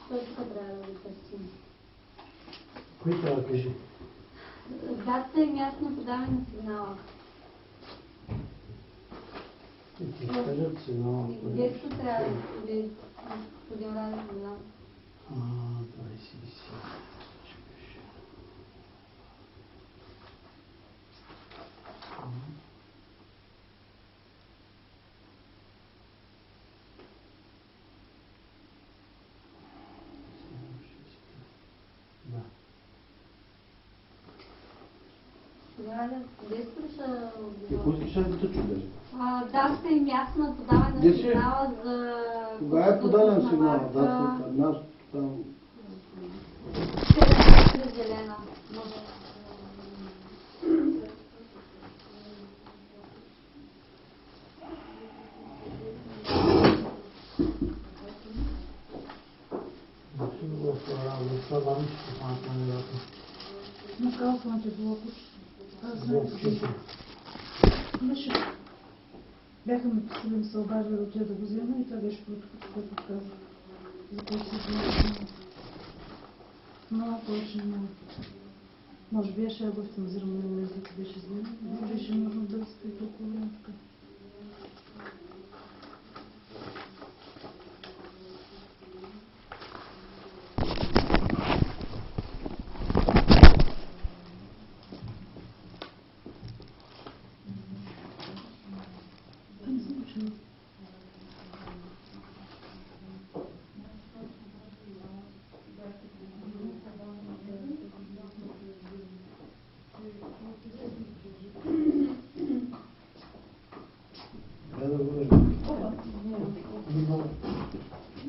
той тук трябва да го търсим. Кои трябва да кажи? Датата и място на подаване на сигнала. И ти кажат сигнала. Детство трябва да ви господин Радев да дам. 27. Да. Господин Радев, детство ли ще Какво искаш да те чудеш? датата и място на подаване на Де си? сигнала за... Кога е подаден сигнал? Дата, нас там... Зелена. Това вам ще памат на нивата. Но казвам, че било Беше. Бяха ме писали да се обажда да отида да го взема и това беше протокол, който казах. За който се взема. Много повече не мога. Може би ще го автоматизирам на език, беше взема. Беше нужно да стои толкова време така. Трябва да го виждам.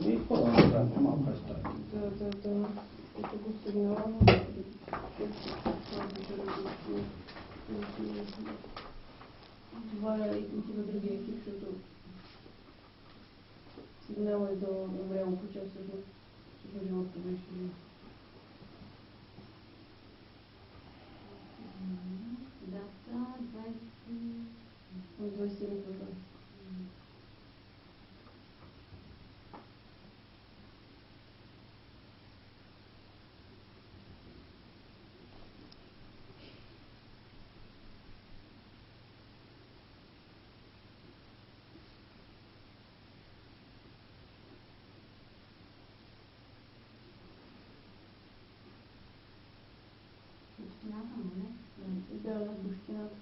И хора не трябва, малко е стара. Като го сигнално, това е и отива другия екип, защото сигнала е до време по час, защото живота беше. Дата 27 февруари. общината, не? Да, на общината.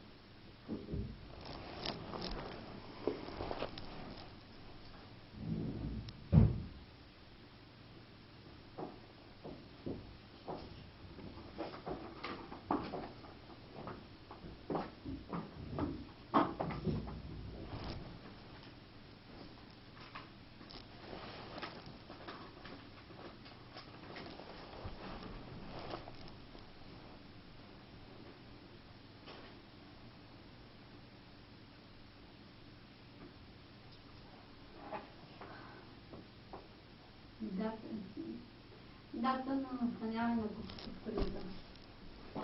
Дата на настаняване на купителите.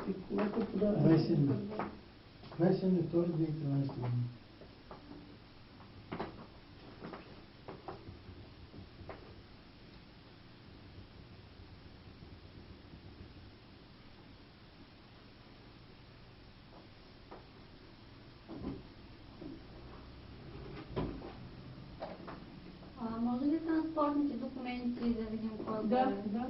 И когато подава 27. 27.2.2013 година. Може ли транспортните документи да видим кой Да, е? да.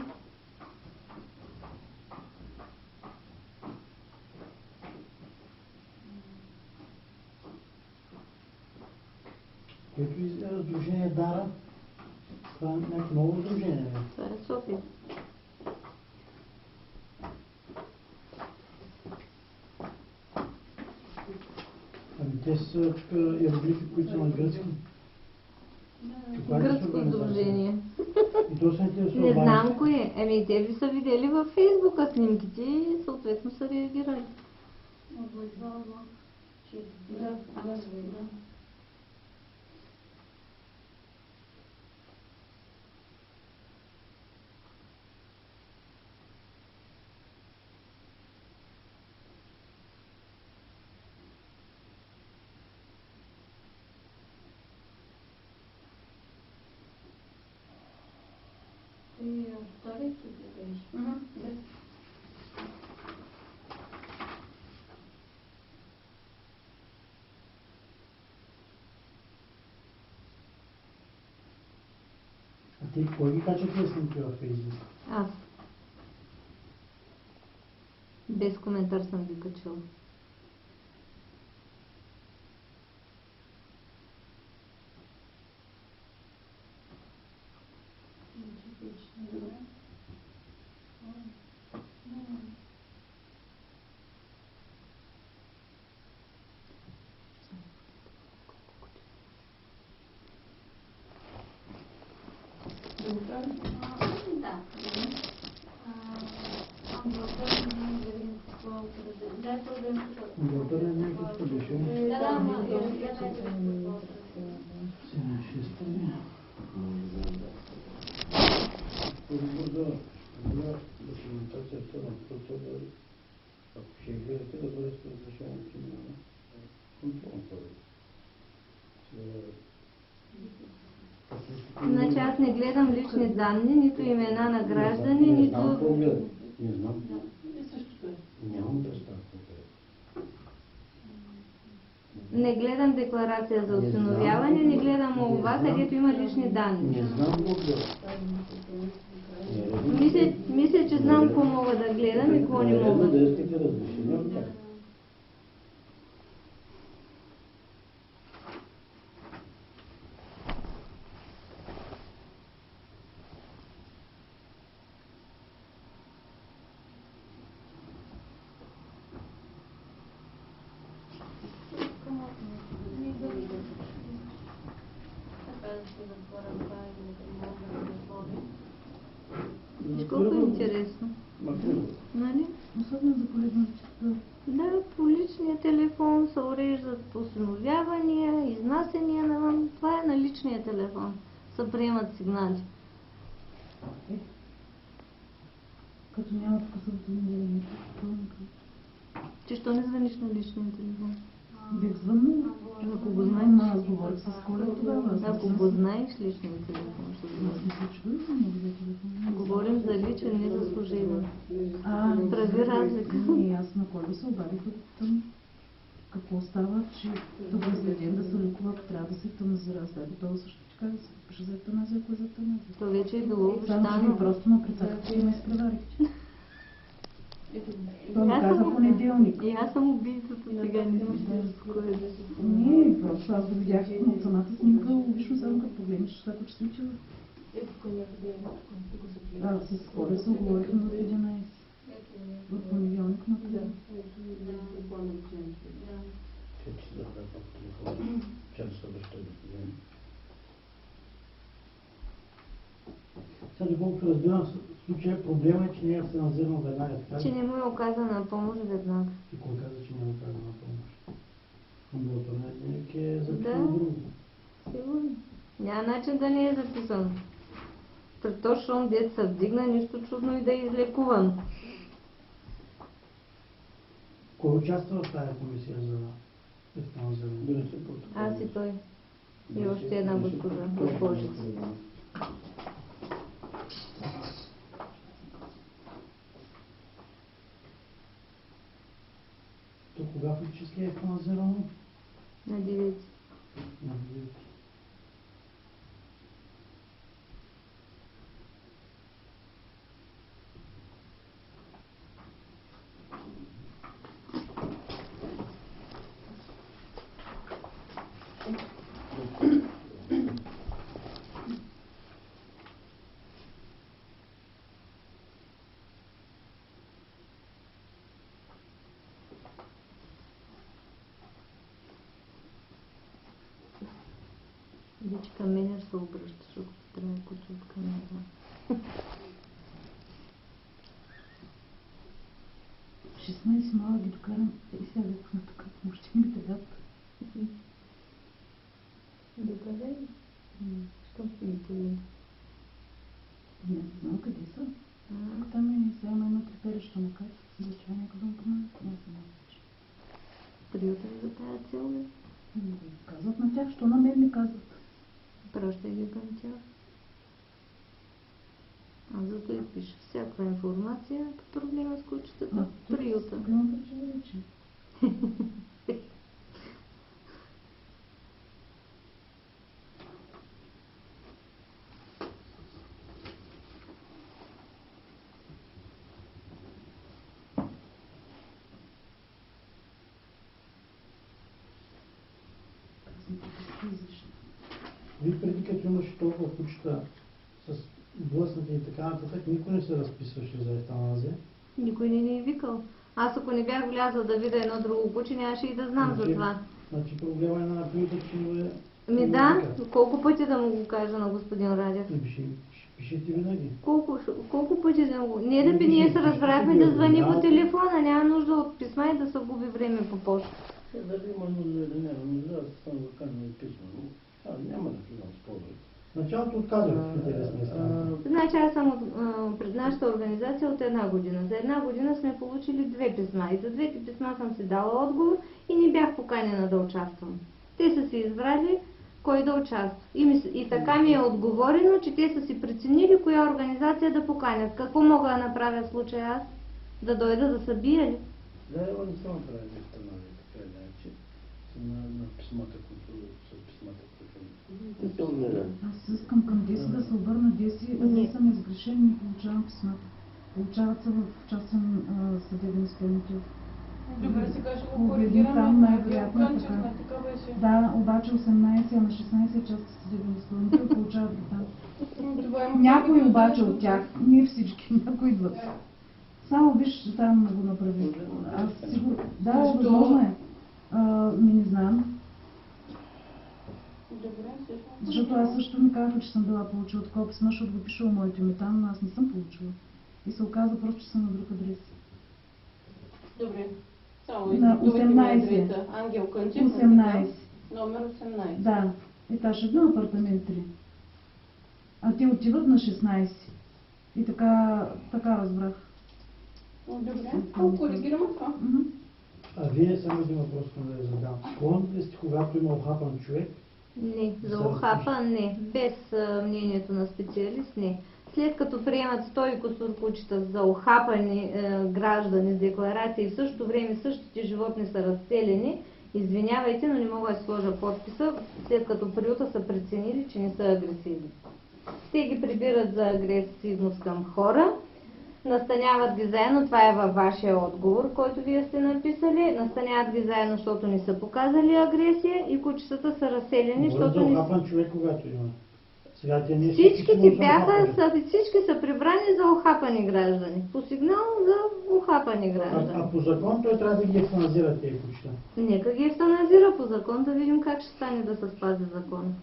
Ето и сдружение Дара. Това е някакво ново сдружение. Това е София. Ами те са тук иероглифи, които са на гръцки. Гръцко сдружение. И то се интересува. Не знам кое. Еми, те ви са видели във Фейсбука снимките и съответно са реагирали. Да. И вторник ли беше? Да. А ти кой ги кача тези снимки във Фейсбук? Аз. Без коментар съм ги качила. Да го правим? Да. Амбулаторен ден, да видим какво отрази. Да, то да им Амбулаторен ден какво беше? Да, ама гледайте какво отрази. 7-6. По-бързо, документацията на процеса, ако ще гледате, да бъде с разрешението на контролно първо. Значи аз не гледам лични данни, нито имена на граждани, Не знам какво нито... гледате. Не знам. И същото е. Нямам представа какво гледате. Не гледам декларация за осиновяване, не гледам молба, където има лични данни. Не знам какво гледате. Мисля, че знам какво мога да гледам и какво не мога. Да искате разрешение от тях. Виж колко е интересно. Нали? Особено за полезността. Да, по личния телефон се уреждат осиновявания, изнасяния навън. Това е на личния телефон. Се приемат сигнали. Като няма способност да не Че що не звъниш на личния телефон? бях звъннала. Ако го знаем, аз говорих с Коля тогава. Ако го знаеш личния телефон, ще Аз звъниш. мисля, че го имам много за телефон. Говорим за личен, не за служебен. Прави Прави разлика. И аз на Коля се обадих да питам какво става, че да го изведем да се лекува, ако трябва да се евтаназира. Аз бях готова също така да се запиша за евтаназия, ако е за евтаназия. То вече е било Само, че обещано. ми просто ме прецаках, че има изпреварихте. Ето го. Той ми Аз каза съм- понеделник. И аз съм убийцата сега, не си се успокоя. Не, просто аз го видях от самата снимка, логично само като погледнеш, всяко че се учила. Ето тук някъде е. Тук се гледа. Да, с Коля се оговорихме в 11. В понеделник на Да. това. Ето и плана обучението. Че си да правя пак телефон. Час следващата да. Сега, доколкото разбирам, в случая проблема е, че не е евтаназирано веднага. Така Че ли? не му е оказана помощ веднага. И кой каза, че не е оказана помощ? Амбулаторният дневник е Да. записан друго. Сигурно. Няма начин да не е записан. Пред то, щом дет се вдигна, нищо чудно и да е излекуван. Кой участва в тази комисия за евтаназиране? Да не се протокол. Аз и той. И още една госпожица. То кога фактически е евтаназирано? На 9. На 9. Вече към мене се обръщаш, ако ти трябва да куча от камера. 16 мала ги докарам и сега викна тук. Въобще ми те дадат. Добре. Щом си ги поели? Не знам къде са. А, Там е сега има едно треперещо на кайф. Да чая някой да му помага. Не знам. приюта е за тази цел, бе. Казват на тях, що на мен ми казват. Пращай ги към тях. Аз зато и пиша всякаква информация по проблема с кучетата А, в приюта. Имам противоречие. Вие преди като имаше толкова кучета с блъснати и така нататък, никой не се разписваше за евтаназия. Никой не ни е викал. Аз ако не бях влязла да видя едно друго куче, нямаше и да знам за това. Значи проблема е на приюта, че не Ми да, колко пъти да му го кажа на господин Радев? Пишете винаги. Колко пъти да му го... Не да би ние се разбрахме да звъни по телефона, няма нужда от писма и да се губи време по почта. Дали има нужда или няма нужда, аз съм го казвам и писмено. Няма да влизам с повече. В началото отказах в интересния страна. Значи аз съм пред нашата организация от 1 година. За 1 година сме получили 2 писма и за 2 писма съм си дала отговор и не бях поканена да участвам. Те са си избрали кой да участва. И така ми е отговорено, че те са си преценили коя организация да поканят. Какво мога да направя в случая аз? Да дойда да се бия ли? Да, ева не съм направили евтаназия, така или иначе. На писмата, които са писмата, които... Аз искам към Деси да се обърна. Деси, аз съм изгрешен и не получавам писмата. Получават се в частен съдебен изпълнител. Добре, сега ще го Обявим коригираме. там най-вероятно Кънчев, така. така беше. Да, обаче 18, а на 16 части съдебен изпълнител получават ги там. Това има Някои много обаче други. от тях, не всички, някои идват. Само виж, там го направи. Аз сигурно... Да, Защо? възможно е. Не знам. Добре, всъщност. Защото аз също ми казаха, че съм била получила такова писмо, защото го пишала моето име там, но аз не съм получила. И се оказа просто, че съм на друг адрес. Добре. Само На издиктувайте ми 18. адреса. Ангел Кънчев. 18. Номер 18. Да, етаж 1, апартамент 3. А те отиват на 16. И така разбрах. Добре, какво коригираме това? Мгм. А вие само един въпрос да я задам. Склонни ли сте, когато има охапан човек? Не, за охапа не. Без мнението на специалист не. След като приемат 100 и кусур кучета за охапани граждани с декларации и в същото време същите животни са разселени, извинявайте, но не мога да сложа подписа, след като приюта са преценили, че не са агресивни. Те ги прибират за агресивност към хора, настаняват ги заедно, това е във вашия отговор, който вие сте написали, настаняват ги заедно, защото не са показали агресия и кучетата са разселени, Говоря защото за не са... охапан човек, когато има. Сега те не Всички ти бяха, всички са прибрани за охапани граждани. По сигнал за охапани граждани. А по закон той трябва да ги евтаназира тези кучета. Нека ги евтаназира по закон, да видим как ще стане да се спази закон.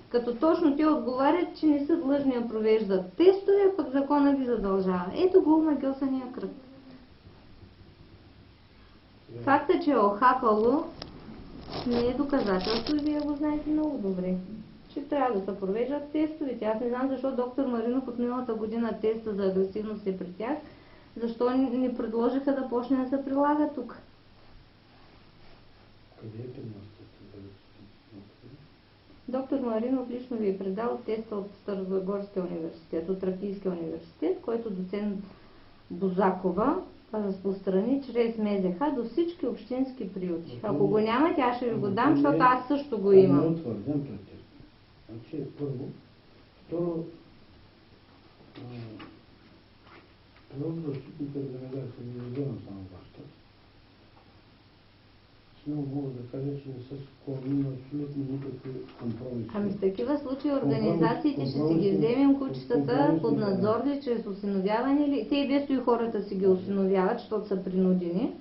Като точно те отговарят, че не са длъжни да провеждат тестове, пък закона ги задължава. Ето го магиосания кръг. Факта, че е охапало, не е доказателство и вие го знаете много добре. Че трябва да се провеждат тестовете. Аз не знам защо доктор Маринов от миналата година теста за агресивност е при тях. Защо не предложиха да почне да се прилага тук? Къде е при нас? Доктор Маринов лично ви е предал теста от Старозагорския университет, от Тракийския университет, който доцент Бозакова разпространи чрез МЗХ до всички общински приюти. Ако го нямате, аз ще ви го дам, защото аз също го Не имам. е утвърден той тест. Значи първо. Второ, природозащитните организации не вземат само вашата. Смело мога да кажа, че не са склонни на абсолютно никакви компромиси. Ами в такива случаи организациите ще си ги вземем кучетата под надзор ли, чрез осиновяване или... Те и без и хората си ги осиновяват, защото са принудени.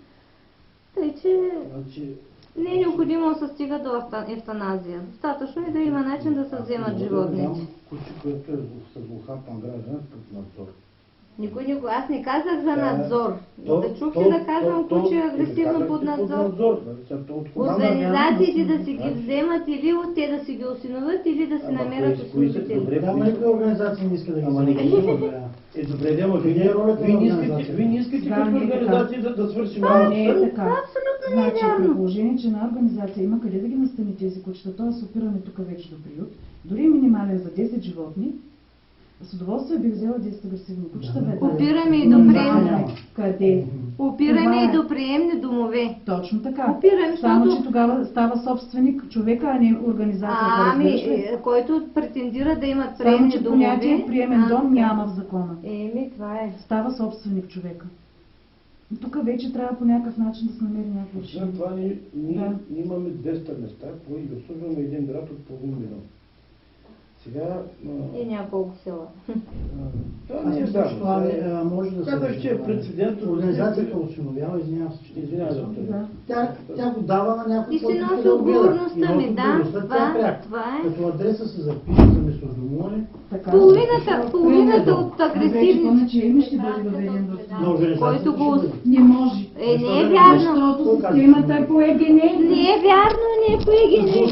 Тъй, че Значи, не е необходимо да се стига до евтаназия. Достатъчно е да има начин да се вземат животните. Куче, което е с охапан граждан под надзор. Аз не казах за надзор. Да чух ли да казвам куче агресивно под надзор? Организациите да си ги вземат или от те да си ги осиновят, или да си намерят осиновители. Там никаква организация не иска да ги Ама не ги вземе. Добре, демо, Къде е ролята на организацията? вие не искате Да, като не е така. организация да свършим Не е работа. така. Абсолютно не е Значи, вярно. при положение, че една организация има къде да ги настани тези кучета, т.е. опиране тук вече до приют, дори минимален за 10 животни, С удоволствие бих взела 10 агресивни кучета. Да. веднага. Опираме и Но до не приемни. знам къде. Опираме Това и е. до приемни домове. Точно така. Опираме, Само, защото- че тогава става собственик човека, а не организацията. разбираш ли? Който претендира да имат Само, приемни че домове. понятие приемен а, дом няма в закона. Това е. Става собственик човека. Тук вече трябва по някакъв начин да се намери някакво Освен решение. това, ние Да. имаме 200 места, които обслужваме един град от половин милион. Сега... И няколко села. Това Аз не е мисля, че това само. може да се... Казах, че е прецедент. Организацията осиновява, извинявам се, че Извинявай, те доктор. Да. Тя го дава на някой, И си който иска носи да го гледа. отговорността И носи ми, да, отговорността, тя е пряка. това е. Като адреса се запише за местодомуване, Така. Половината от Вече агресивни. помня, че име ще бъде въведен в... на организацията Който го- ще бъде. Не може. Не е вярно. Защото системата е по ЕГН. Не е вярно, не е поегени.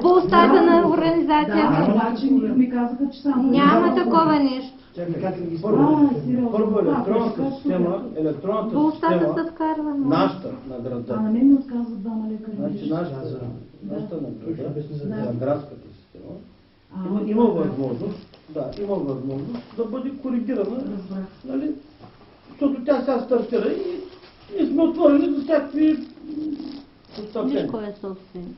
По устата на Да, организацията. обаче ми казаха, че само... Няма такова нещо. Чакай, Как ги сериозно. Първо Как електронната система, По устата се система, вкарва. нашата на А на града, мен ми отказват двама лекари. значи нашата Да. на града, Да. на градската система, А, има така. възможност да бъде коригирана, Разбрах. нали? Защото тя сега стартира и ние сме отворени за всякакви Виж постъпления. кой е собственик.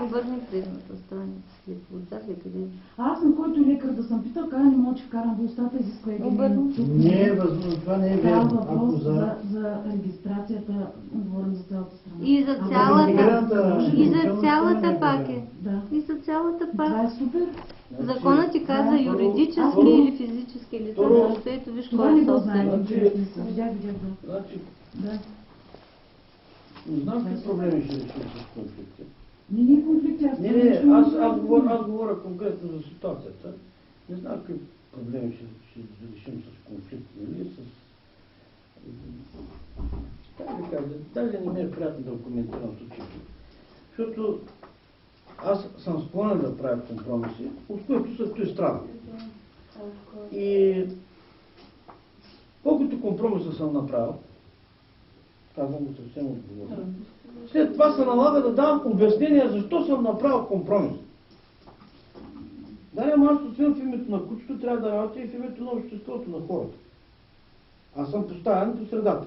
Обърни предната страница след отзад ли къде? Аз на който лекар да съм питал, каза, не мога, че вкарам в устата, изисква ЕГН. Обърна. Не е възможно, това не е Става верно. Ако въпрос за... за регистрацията, говорим за цялата страна. И за Ама цялата. регистрираната И за информационна цялата система пак не е е. Да. И за цялата Това пак. е супер. Законът ти каза да, юридически първо- или физически лица, първо- защото ето виж Това кой не е го знаем. собственик. Видях, да. Значи, Да. не знам какви проблеми ще решим с конфликти. Не е конфликт, аз Не, това не, нещо не аз знам. говоря конкретно за ситуацията. Не знам какви проблеми ще решим с конфликт, нали, с... Как да кажа, даже не ми е приятно да коментирам случаите. Защото аз съм склонен да правя компромиси, от които са той страна. И колкото компромиса съм направил, казвам го съвсем отговорно, след това се налага да давам обяснение защо съм направил компромис. Да, ама аз освен в името на кучето, трябва да работя и в името на обществото, на хората. Аз съм поставен по средата.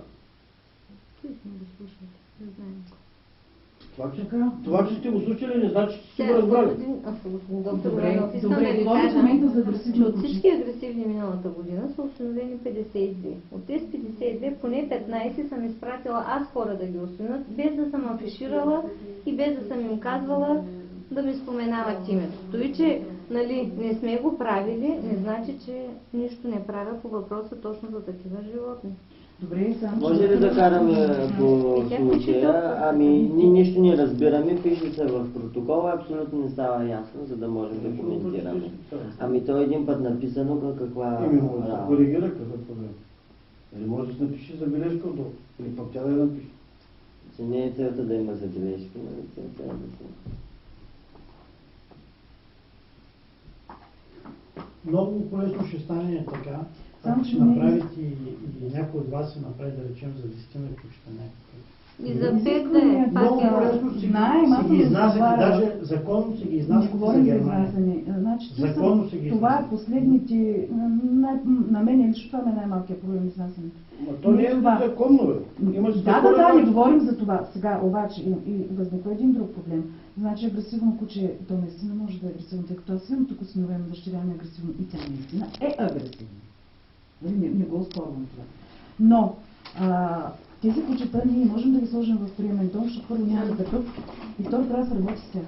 Това, че сте го слушали, не значи, че сте го разбрали. Доктор Добре, Иванов, искам добре, да ви говори в кажа, момента за че агресивни от кучета. всички агресивни миналата година са установени 52. От тези 52, поне 15 съм изпратила аз хора да ги установят, без да съм афиширала и без да съм им казвала да ми споменават името. Той, че нали, не сме го правили, не значи, че нищо не правя по въпроса точно за такива животни. Добре, само Може ли да караме по Видяхме, че случая? доктор- Ами, ние нищо не разбираме, пише се в протокола, абсолютно не става ясно, за да можем да коментираме. Ами то един път написано каква... Еми, може да работа. коригира, какъв е проблем. Или може да се напише забележка отдолу, или пък тя да я напише. Че не е целта да има забележки, но целта е да се... Много полезно ще стане така, Само, ако че ще не е- направите и някой от вас се направи, да речем, за 10 кучета някакъв. И за 5 да е, пак Много е. полезно Знаем, аз си ги съм изнасяте, разговаряла. даже законно си ги Не изнасяте за говорим за Германия. изнасяне. Значи, Законно се ги това е изнасят. последните... На мен лично това ми е най-малкият проблем изнасянето. Ма то не е Това- законно, бе. Има си Да, хора, не които- говорим за това. Сега обаче и възниква един друг проблем. Значи агресивно куче, то наистина може да е агресивно, тъй като аз имам тук синове на дъщеря ми агресивно и тя наистина е агресивна. Нали, не го спорвам това. Но тези кучета ние можем да ги сложим в приемен дом, защото първо няма такъв и второ трябва да се работи с тях.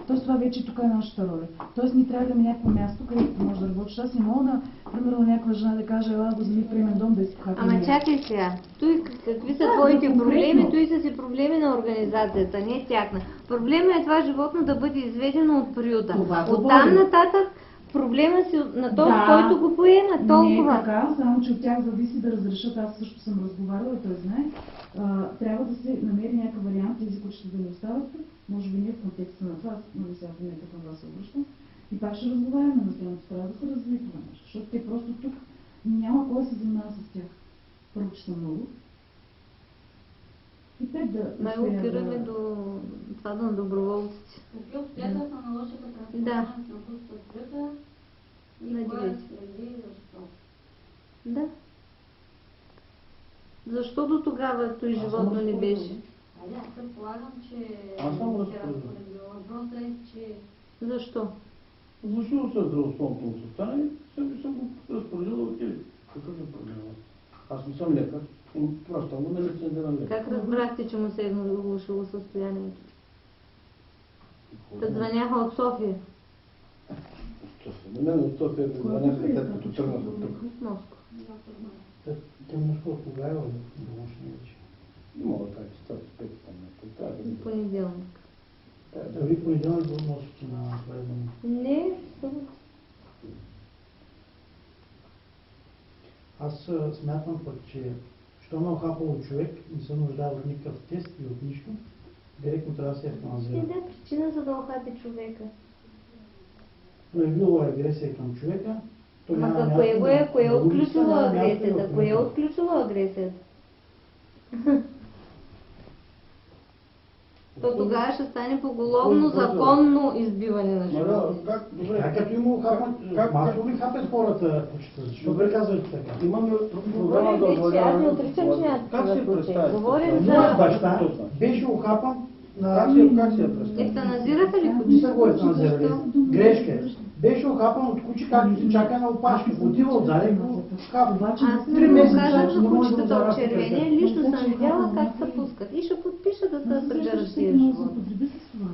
Тоест това вече тук е нашата роля. Тоест ние трябва да имаме някакво място, където може да работиш. Аз не мога да, примерно, някаква жена да каже, ела го вземи в приемен дом да изпохапи. Ама чакай сега, той какви са Да, твоите конкретно. проблеми, той са си проблеми на организацията, не тяхна. Проблема е това животно да бъде изведено от приюта. Това От говорим. там нататък проблема си на този, Да. който го поема, Не е толкова. така, само че от тях зависи да разрешат. Аз също съм разговаряла, той знае. Трябва да се намери някакъв вариант, тези кучета да не остават тук. Може би не в контекста на това, нали сега в момента към вас се обръщам. И пак ще разговаряме на темата. Трябва да се развие това нещо, защото те просто тук няма кой да се занимава с тях. Първо, че са много. И пет да Май успеят опираме да- до това на доброволците. Какви обстоятелства наложиха Да. трансформация на кучето от приюта И На кой 9. следи и защо? Да. Защо до тогава той животно не беше? Айде, аз предполагам, че Аз съм се разпоредил. разпоредила. Въпросът е, че Защо? Влошило се здравословното му състояние, съм го разпоредил да отиде. Какъв е проблемът? Аз не съм лекар, просто го на лицензиран лекар. Как разбрахте, че му се е влошило състоянието? Та звъняха от София. На мен от София да звъняха след като тръгнах от тук. Моско. Те Москва кога е домашни вече? Не мога да кажа, че това се пети там някой. Трябва да Понеделник. Да ви понеделник го носите на предване. Не, събота. Аз смятам пък, че що ме охапало човек, не се нуждае от никакъв тест и от нищо, директно трябва да се Ще евтаназира. даде причина за да охапи човека. Проявило агресия към човека, то Ма няма кое място го е? на- Кое е на улицата, отключило няма място и агресията? в Кое е метро. отключило агресията? То тогава ще стане поголовно законно избиване на Мара, животните. как? Добре. А като има охапан, Как- масово ли хапят хората кучета? Защо Добре. ви казвате така? Имаме програма Говорим за вече, аз не овладяване. отричам, че няма Как такива си случаи. представяте? Говорим това? за- Моят баща беше охапан на... Как си я представяте? Евтаназираха ли Не кучета? са го евтаназирали. Защо? Грешка е. Беше охапан от куче, както се чака на опашка. Отива отзаде и го хапа. Обаче, Аз Три не месеца кажам за не може да кучетата от зарасне червения, краката. лично съм видяла как се пускат. И ще подпиша да се приберат тия животни.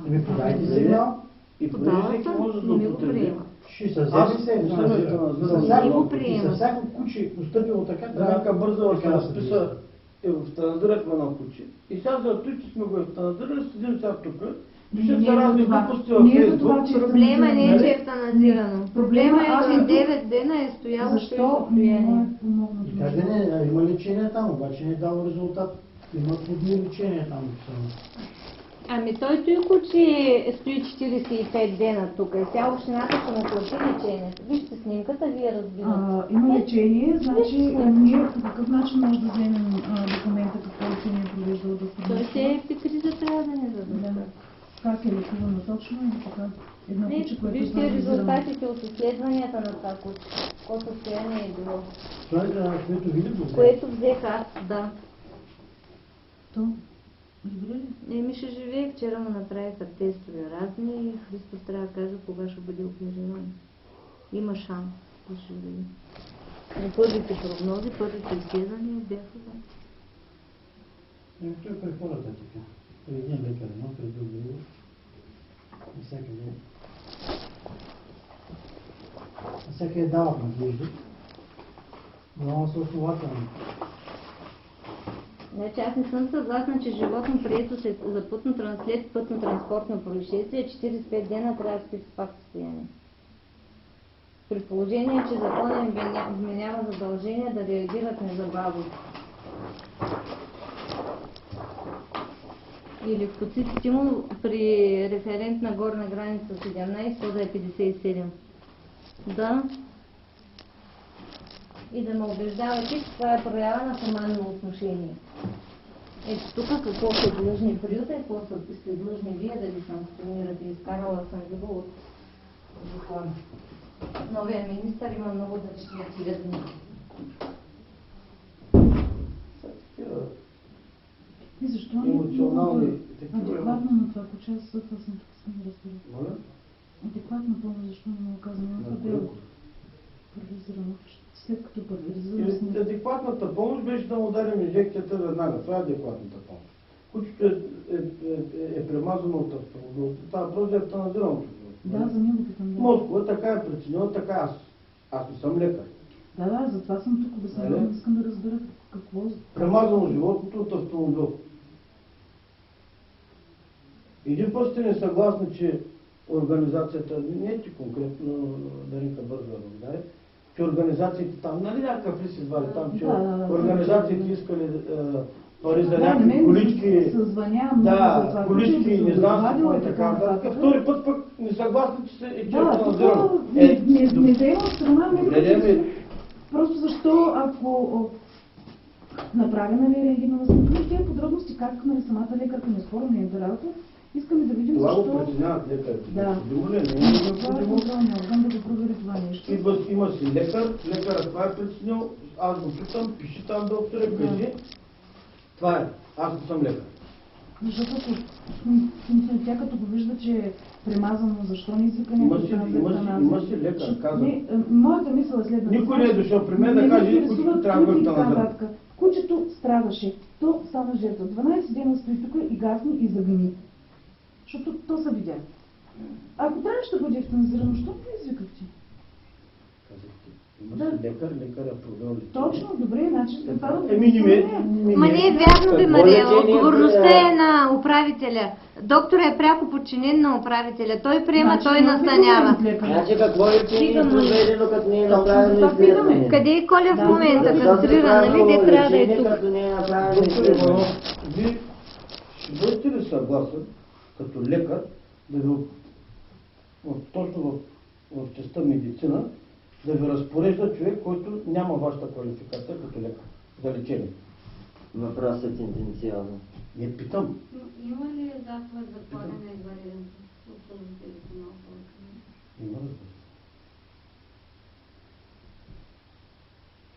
Ами подайте сигнал, И Подала понеже съм, може да не ми го употреби. приема. ще се Аз вземе се не съм евтаназира. евтаназирал. Не го И приема. за всяко куче постъпило така, Драгка бърза така да да се се разписа, евтаназирахме на куче. И сега за той, че сме го евтаназирали, седим сега тук, пишат Не за е за разни това. глупости в Не е за това, Фейсбук. че Проблема не е, че е Нали? евтаназирано. Проблема е, Аз че съм тук. 9 дена е стояло в Защо това не състояние. му е помогнато? И как да не, има лечение там, обаче не е дало резултат. Има трудни лечения там. Ами той куче стои 45 дена тук и сега общината ще му плати лечението. Вижте снимката, вие разбирате. Има лечение, значи ние по какъв начин може да вземем документа, какво лечение е провеждал доктор? Той се е епикриза, трябва да не Да. задължа. Как е лекувано точно и така? Едно Не, куче, което е вижте парализирано. резултатите от изследванията на това куче. Какво състояние е било. Това е което види го взе. Което взех аз, да. То, добре ли? Еми ще живее, вчера му направиха тестове разни и Христос трябва да каже кога ще бъде опериран. Има шанс да живее. Но първите прогнози, първите изследвания бяха да. Той при хората е така. При един лекар едно, при друг друго. Всякъде дават надежди. Много са основателни. Значи аз не съм съгласна, че животно прието за след пътно-транспортно происшествие 45 дена трябва да спи в това състояние. При положение, че законът им вменява задължение да реагират незабавно. Или в коците му при референтна горна граница 17, то да е 57. Да. И да ме убеждавате, че това е проява на хуманно отношение. Ето тук какво сте длъжни приюта и какво сте длъжни вие да ви санкционирате. Изкарала съм ви го от доклада. Новия министър има много да четят хиляди. И защо не е Емоционални такива. адекватно на това куче? Аз това съм тук, искам да разбера. Моля? Адекватно помощ, защо не му оказваме На на кое? дело? Парализирано. След като парализирано сме. Адекватната помощ беше да му ударим инжекцията веднага. Това е адекватната помощ. Кучето е премазано от автомобил. Това е просто евтаназирано. Да, за него питам. Да. Москва така е преценила, така аз. Аз не съм лекар. Да, затова съм тук, обяснявам, Нали? искам да разбера какво... Премазано животното от автомобил. Един път сте несъгласни, че организацията, не ти конкретно Даринка бързо да благодаря, че организациите там, нали някакъв ли си звали там, че Да. организациите искали пари за Да, някакви мен колички, се звъня много за да, това, колички, че не знам се какво и обадила така нататък. Втори път пък несъгласни, че е Да, евтаназирано. тук не вземам страна, Добре, просто защо ако направена ли рентгенова снимка, тези подробности, как нали, самата лекарка не споря, не е работа, Искаме да видим Това го защо... преценяват лекарите. Да. Друго ли? Не е Това е необходимо. контролния орган да го провери това нещо. Има си лекар, лекарът това е преценил, аз го питам, пиши там доктора, кажи. Това е, аз не съм лекар. Защото тя като го вижда, че е премазано, защо не извика Има някой си- да има си- евтаназия? има си лекар, Защото казвам. Моята мисъл е следната. Никой не е дошъл при мен да Не каже, ме кучето интересуват трябва да клюки и бъде така назад. нататък. Кучето страдаше. То стана жертва. 12 дена стои тук и гасни и загини. Защото то се видя. Ако трябваше да бъде евтаназирано, що го извикахте? Има си лекар, лекарът провел лечение. Точно, добре, значи това да... Еми, не Ма не е вярно, бе, Какво Мария. лечение Отговорността е на управителя. Доктора е пряко подчинен на управителя. Той приема, той настанява. Значи какво лечение е проведено, като не е направено това питаме. изследване? Къде е Коля в Да, момента? Защо се Кастриран, нали? прави Де трябва да е лечение, тук. като не е направено Доктор изследване? Иванов, вие ще бъдете ли съгласен като лекар да ви точно в частта медицина да ви разпорежда човек, който няма вашата квалификация като лекар за лечение? Въпросът е тенденциозен. Не питам. Има ли заповед за полагане на извънреден от служителите на около? Има, разбира се.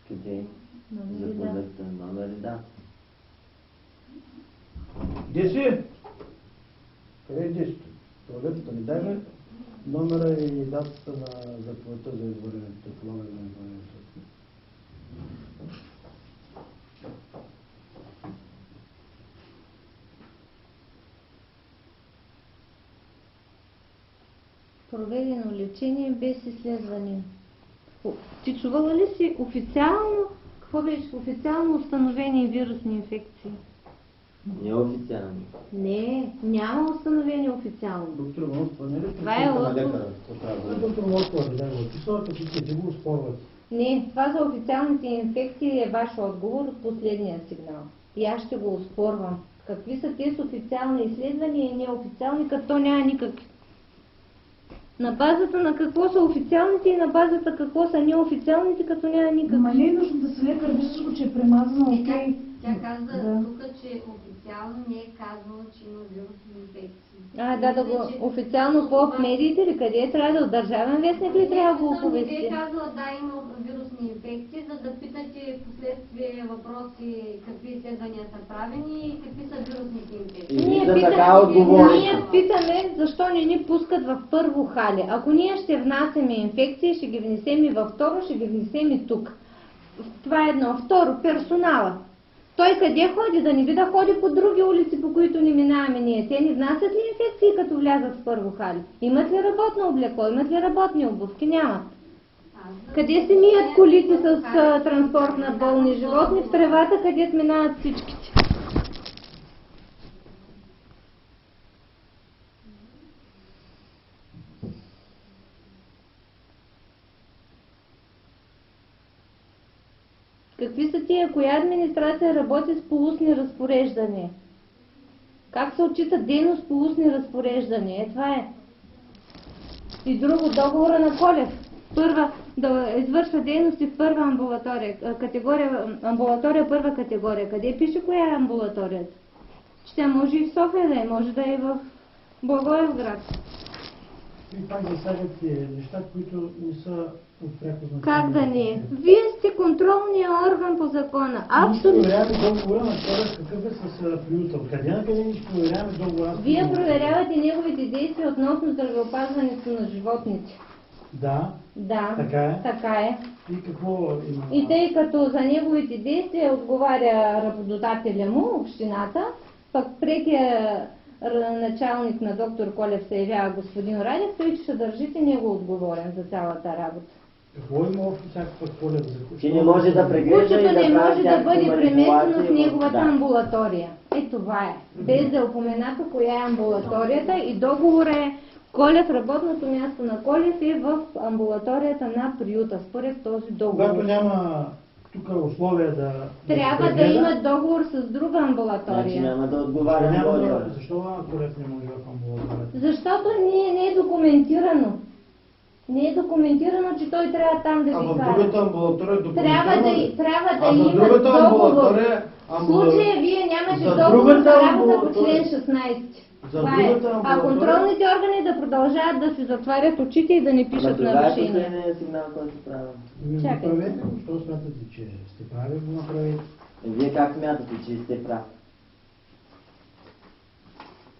Къде? Заповедта, номер и дата. Где си? Къде е десето? Туалетата ни дай номера и датата на заповедта за извънредното полагане на извънредното. Проведено лечение без изследване. Ти чувала ли си официално, какво беше? Официално установени вирусни инфекции? Неофициално. Не, няма установени официално. Доктор Иванов, това не е ли Това е преценка на отговор. лекара? Какво трябва да бъде? Доктор Лоткова, да го описва, като ти го спорват. Не, това за официалните инфекции е ваш отговор от последния сигнал. И аз ще го оспорвам. Какви са тези официални изследвания и неофициални, като няма никакви? На базата на какво са официалните и на базата какво са неофициалните, като няма никакви? Ма не е нужно да се лекар, виждаш го, че е премазано, окей. Тя каза Да. тук, че официално не е казала, че има вирусни инфекции. Да го Мисля, че официално по в медиите ли? Къде трябва да от Държавен вестник ли трябва да го Не ви оповести? е казала, да, има вирусни инфекции, за да питате последствие въпроси, какви изследвания са правени и какви са вирусните инфекции. И Ние за питаме- така отговори. Ние питаме защо не ни пускат в първо хале. Ако ние ще внасяме инфекции, ще ги внесем и във второ, ще ги внесем и тук. Това е едно. Второ, персонала. Той къде ходи? Да не би да ходи по други улици, по които не минаваме ние. Те не внасят ли инфекции, като влязат в първо хале? Имат ли работно облекло? Имат ли работни обувки? Нямат. Къде се мият колите с транспорт на болни животни? В тревата, където минават всичките. Какви са тия? Коя администрация работи с полусни разпореждания? Как се отчита дейност по устни разпореждания? Това е. И друго, договора на Колев. Първа, да извършва дейности в първа амбулатория. Амбулатория първа категория. Къде пише коя е амбулаторията? Че тя може и в София да е, може да е в Благоевград. И пак засягате неща, които не са от пряко значение. Как да не е? Вие сте контролният орган по закона. Абсолютно. Проверяваме договора на Колев, какъв е с приюта. Откъде на къде ни проверяваме договора? Вие проверявате неговите действия относно здравеопазването на животните. Да, Да, така е. така е. И какво има? И тъй като за неговите действия отговаря работодателя му, общината, пък прекия началник на доктор Колев се явява господин Радев, той ще държите него отговорен за цялата работа. Какво има общо всякаква Колев за кучето? Че не може да преглежда и Кучето да не може прави да всякакви бъде преместено в манипулации. неговата Да. амбулатория. Е, това е. Без да е упоменато коя е амбулаторията и договор е Колев, работното място на Колев е в амбулаторията на приюта, според този договор. Когато няма тук условия да... Трябва да прегледа, има договор с друга Значи амбулатория. няма да защо отговаря на няма да... договора. Защо Колев не може в амбулаторията? Защото не е документирано. Не е документирано, че той трябва там да А ви в кара. другата амбулатория Трябва да А за има другата договор. амбулатория... В случая вие нямаше За договор другата за работа по амбулатория- член 16. За Това е. другата А амбулатория, контролните органи да продължават да си затварят очите и да не Ама пишат това е нарушения. последният сигнал, който правя. Чакай. Направете го, що смятате, че сте прави, го направите. Вие как смятате, че сте прав?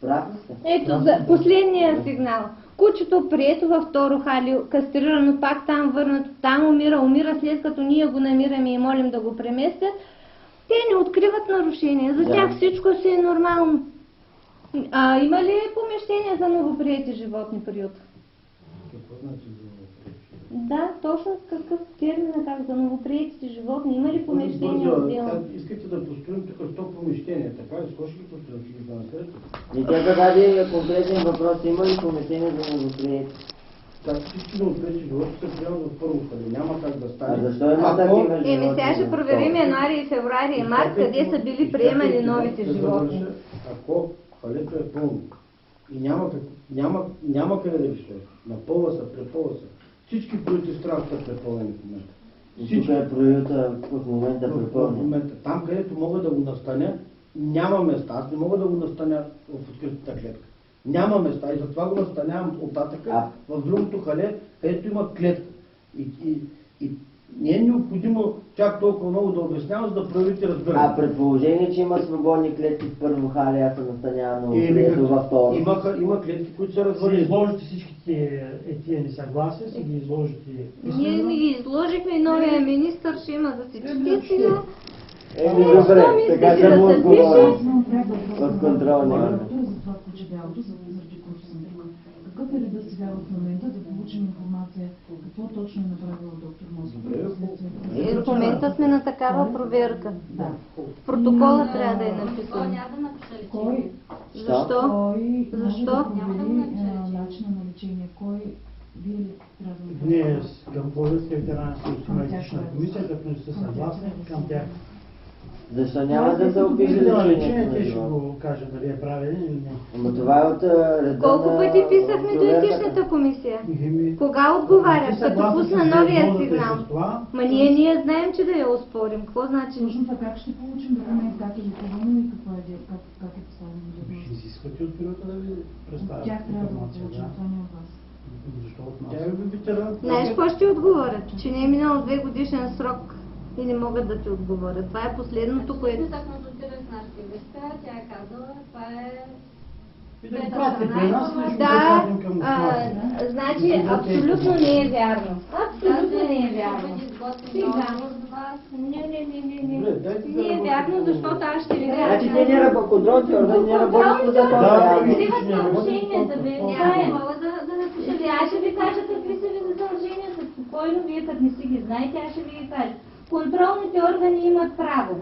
Прав ли сте? Ето за последния сигнал. Кучето прието във второ хали, кастрирано, пак там върнато, там умира след като ние го намираме и молим да го преместят. Те не откриват нарушения. За Да. тях всичко си е нормално. Има ли помещение за новоприети животни период? какво значи за новоприети? Да, точно какъв термин е как за новоприетите животни. Има ли помещение Бързо, отделно? как искате да построим тук 100 помещения, така ли? Скоро ще ги построим, ще ги финансирате? И тя зададе конкретен въпрос, има ли помещение за новоприети? Как всички новоприети животи се приемат в първо хали? Няма как да стане. А защо има Ако- такива животни? Еми сега ще проверим януари, и февруари и март, къде са били приемани новите животни. Ако халето е пълно и няма къде да ги стоиш, напълва се, препълва се. Всички приюти в страната са препълнени в момента. И тук е приюта в момента В препълнен. момента. Там, където мога да го настаня, няма места. Аз не мога да го настаня в откритата клетка. Няма места и затова го настанявам оттатъка в другото хале, където има клетка. И не е необходимо чак толкова много да обяснявам, за да проявите разбиране. А предположение, че има свободни клетки в първо хали, аз съм настанявам новоприето във второ. Има клетки, които са Си развалени. изложите всички тия несъгласия, си ги изложите Ние писмено. ми ги изложихме и новия министър ще има да си чете сега. Еми добре, така да му отговоря. От контролния орган. За това куче бялото, заради което съм тук. Какъв е редът сега в момента да получим информация какво точно е направила доктор Москва? И в момента сме на такава проверка. Да. В протокола трябва да е Той написано. няма да напише Кой, лечение. Защо? кой може Защо? да Няма да провери го напише начина на лечение? Кой вие ли трябва да го Ние към Българския ветерански съюз има етична комисия, като не сте съгласни към тях. Защо няма да се опише Да, лечението лечение, на те ще живота? го кажат дали е правилен или не. Ама това е от реда Колко на пъти писахме до проверката. етичната комисия? Еми, Кога отговарят? ти Като съгласна пусна с новия диагнозата и сигнал. с това, Ма ние знаем, че да я оспорим. Какво значи? Точно така, как ще получим документ, как е лекувано и какво е, как е поставено ще диагноза? изисквате от периода да ви представят Тях трябва да го информация. получим, това не е от вас. Защо от нас? Тя е ветеран. Знаеш какво ще ти отговорят? Че не е минал 2 годишен срок и не могат да ти отговорят. Това е последното, което... Се консултирах с нашата юристка, тя е казала, това е... И да ги пратите при нас, или ще го Да, пратим към Москва? значи абсолютно не е вярно. Абсолютно не е вярно. Сега. Не. Добре, дайте да Не е работим вярно, по- защото аз ще ви кажа. Значи те не работят, контролните органи не работят по закон. Да, реално. Взимат нарушенията, бе. Няма Няма. мога да напиша Сега аз ще ви кажа какви са ви задълженията. Спокойно, вие като не си ги знаете, аз ще ви ги кажа. Контролните органи имат право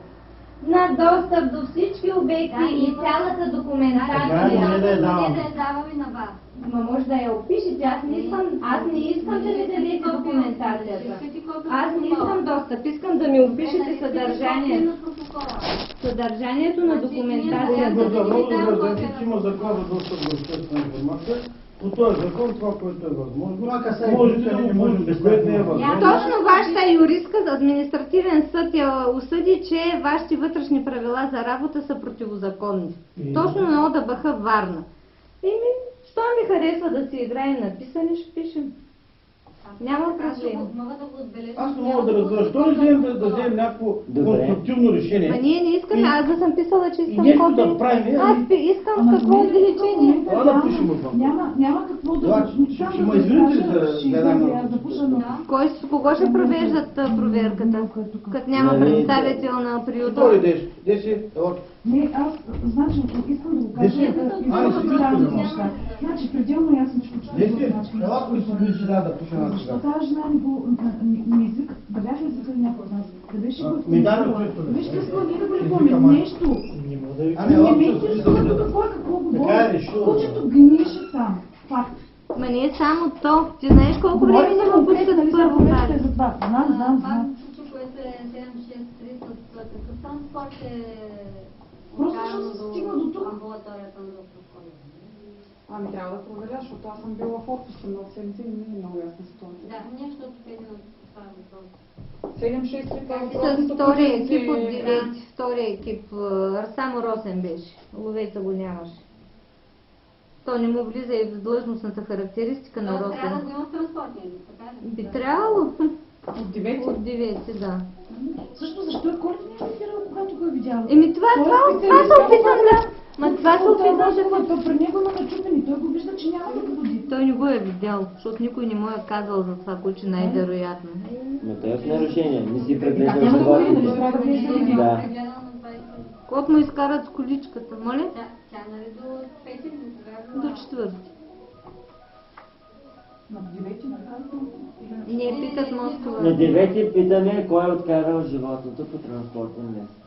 на достъп до всички обекти и цялата Така е, документация. не да я давам. Не да я давам и на вас. Ма може да я опишете, аз не искам да ми дадете документацията. Аз не искам достъп, искам да ми опишете съдържанието. Съдържанието на Много документацията. бързо, много добре, знаете, че има закон за достъп до обществена информация. По този закон това, което е възможно, Това касае можете които да не го можем можете, без което не е тях. възможно. Точно вашата юристка, административен съд я осъди, че вашите вътрешни правила за работа са противозаконни. И- Точно на ОДБХ Варна. Що ми харесва да си играем на писане, ще пишем. Няма проблем. Мога да го отбележа. Аз не мога да разбера, защо не вземем да вземем някакво Добре. конструктивно Ма решение? ние не искаме, аз да съм писала, че И искам нещо копия. да правим, Аз искам Ама какво не е увеличение. такъв Това да момент, пишем отвън. Няма какво да... Това, Само ще да ме ви извините кажа, за ще една излезе, минута. аз да пуша, но... Кого ще провеждат проверката? Като няма Нали, представител на Втори приюта? Деси, от. Не, аз, значи, искам да го кажа, Десет. искам да Ай, разни си неща. Значи, пределно ясно, че почти Деси, ела кои си били сега да пуша на Защо сега. тази жена не език, да бяха езикали някой от нас, да беше го ми дай използвала. отчето, Да беше да. искала ние да го Езика, лекуваме ма. нещо. Не мога да ви А, не, Не ела, ме че- интересува тук кой какво Така говори. е решила. Кучето гниеше там. Факт. Ма не е само то. Ти знаеш колко време Говори не за го конкретно, пускат нали първо сега хали? повечето е за това. Знам. Случай, което е 763 с какъв транспорт е Просто откарано защото се стигна до тук. амбулаторията на доктор Колев. Ами трябва да проверя, защото аз съм била в отпуск много седмици и не е много ясна ситуация. Да, ние, защото тези на това е въпрос. 763 това е С въпросното втория кученце. екип от 9, втория екип, само Росен беше. Ловеца го нямаше. То не му влиза и в длъжностната характеристика на Тоест трябва роста. да снимам в транспортния лист, така ли? Би трябвало. От 9. От 9, да. Също защо е Коли не е реагирал, когато го е видял? Това се опитвам да... Ма това се опитвам да... То при него има начупени, той го вижда, че няма да го води. Той не го е видял, защото никой не му е казал за това куче най-вероятно. Но той е в нарушение, не си Как преглеждал няма да го види, животните. трябва да влезе да види. Да. Кот му изкарат с количката, моля? Тя нали до 5 или До 4. На 9 така? Не питат На Москова. 9 питаме кой е откарал животното по транспортен лист.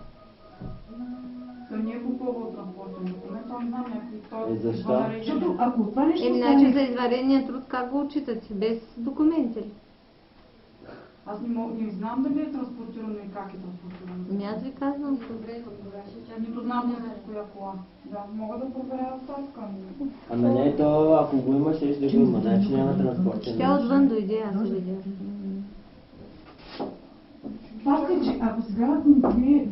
Той не е попълвал транспортен документ, то не знам някакви. Е, защо? Защото ако това нещо Значи за стане... изварения труд как го отчитате? Без документи ли? Аз не знам дали е транспортирано и как е транспортирано. Аз ви казвам. Добре, добре, ще чакам. Нито знам с коя кола. Да, мога да проверя в Таска. Ама не, то ако го има, ще да го има, значи няма транспортен Тя лист. отвън дойде, аз се видях. Факт е, че ако сега вие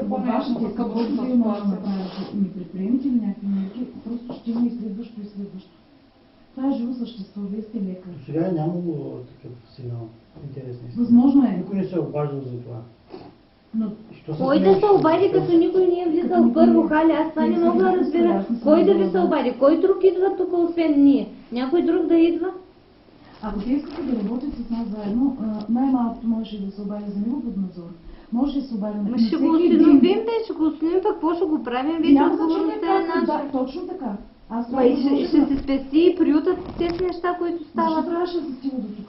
във вашите каботи, вие може да направите, ми предприемете ли някакви мерки, просто ще има и следващо и следващо. Това е живо същество, вие сте лекар. Сега е нямало такъв сигнал. Интересно. Възможно е. Никой не се е обаждал за това. Но Що Кой да се обади, като никой не е влизал в първо хали? Аз това не мога да разбера. Кой да ви се обади? Кой друг идва тук, освен ние? Някой друг да идва? ако те искате да работите с нас заедно, най-малкото можеше да се обади за него под надзор. Може да се обади на Ма ще го всеки един. осиновим, бе, ще го осиновим, пък какво ще го правим? Вече Няма значение отговорността е как, наша. да, точно така. Аз това Ма и предложих ще на- се спести и приютът тези неща, които Защо стават. трябваше да се стига до тук?